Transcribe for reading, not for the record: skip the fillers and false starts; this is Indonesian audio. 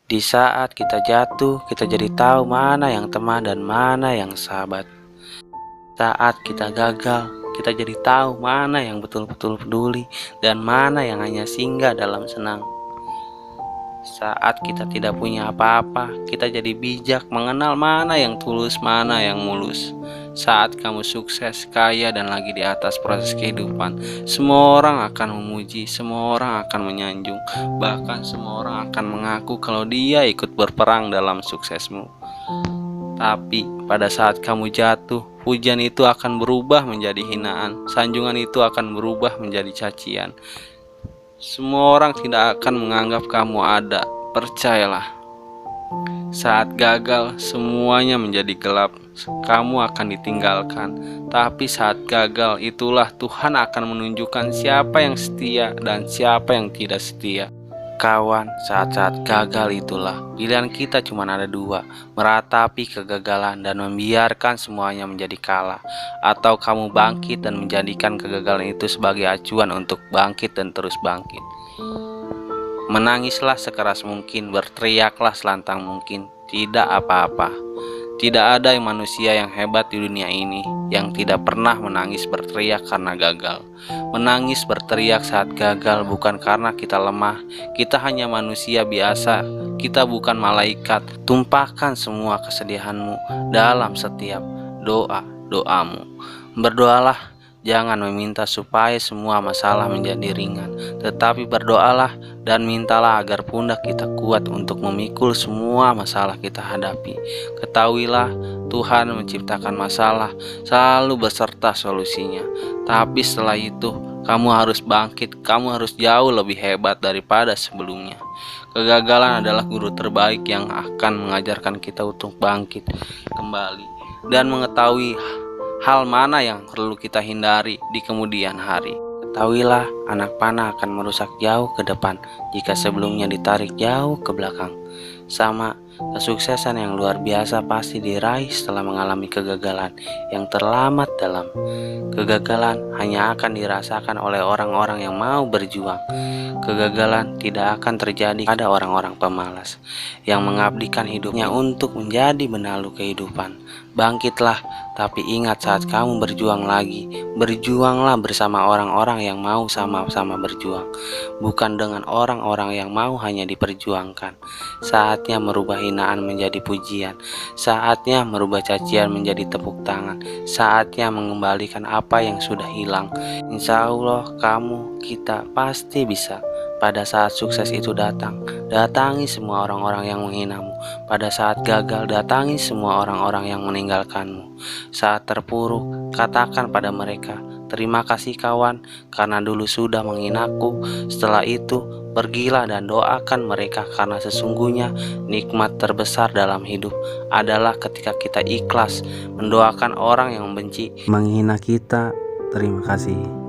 Di saat kita jatuh, kita jadi tahu mana yang teman dan mana yang sahabat. Saat kita gagal, kita jadi tahu mana yang betul-betul peduli dan mana yang hanya singgah dalam senang. Saat kita tidak punya apa-apa, kita jadi bijak mengenal mana yang tulus, mana yang mulus. Saat kamu sukses, kaya, dan lagi di atas proses kehidupan, semua orang akan memuji, semua orang akan menyanjung, bahkan semua orang akan mengaku kalau dia ikut berperang dalam suksesmu. Tapi pada saat kamu jatuh, pujian itu akan berubah menjadi hinaan, sanjungan itu akan berubah menjadi cacian. Semua orang tidak akan menganggap kamu ada, percayalah. Saat gagal, semuanya menjadi gelap. Kamu akan ditinggalkan. Tapi saat gagal, itulah Tuhan akan menunjukkan siapa yang setia dan siapa yang tidak setia. Kawan, saat-saat gagal itulah pilihan kita cuma ada dua: meratapi kegagalan dan membiarkan semuanya menjadi kalah, atau kamu bangkit dan menjadikan kegagalan itu sebagai acuan untuk bangkit dan terus bangkit. Menangislah sekeras mungkin, berteriaklah selantang mungkin, tidak apa-apa. Tidak ada manusia yang hebat di dunia ini yang tidak pernah menangis berteriak karena gagal. Menangis berteriak saat gagal bukan karena kita lemah, kita hanya manusia biasa, kita bukan malaikat. Tumpahkan semua kesedihanmu dalam setiap doamu. Berdoalah, jangan meminta supaya semua masalah menjadi ringan, tetapi berdoalah dan mintalah agar pundak kita kuat untuk memikul semua masalah kita hadapi. Ketahuilah, Tuhan menciptakan masalah selalu beserta solusinya. Tapi setelah itu, kamu harus bangkit, kamu harus jauh lebih hebat daripada sebelumnya. Kegagalan adalah guru terbaik yang akan mengajarkan kita untuk bangkit kembali dan mengetahui hal mana yang perlu kita hindari di kemudian hari. Ketahuilah, anak panah akan merusak jauh ke depan jika sebelumnya ditarik jauh ke belakang. Sama, kesuksesan yang luar biasa pasti diraih setelah mengalami kegagalan yang terlambat dalam. Kegagalan hanya akan dirasakan oleh orang-orang yang mau berjuang. Kegagalan tidak akan terjadi pada orang-orang pemalas yang mengabdikan hidupnya untuk menjadi benalu kehidupan. Bangkitlah, tapi ingat saat kamu berjuang lagi, berjuanglah bersama orang-orang yang mau sama-sama berjuang, bukan dengan orang-orang yang mau hanya diperjuangkan. Saatnya merubah hinaan menjadi pujian, saatnya merubah cacian menjadi tepuk tangan, saatnya mengembalikan apa yang sudah hilang. Insya Allah kamu, kita pasti bisa. Pada saat sukses itu datang, datangi semua orang-orang yang menghinamu. Pada saat gagal, datangi semua orang-orang yang meninggalkanmu. Saat terpuruk, katakan pada mereka, terima kasih kawan, karena dulu sudah menghinaku. Setelah itu, pergilah dan doakan mereka, karena sesungguhnya nikmat terbesar dalam hidup adalah ketika kita ikhlas mendoakan orang yang membenci, menghina kita. Terima kasih.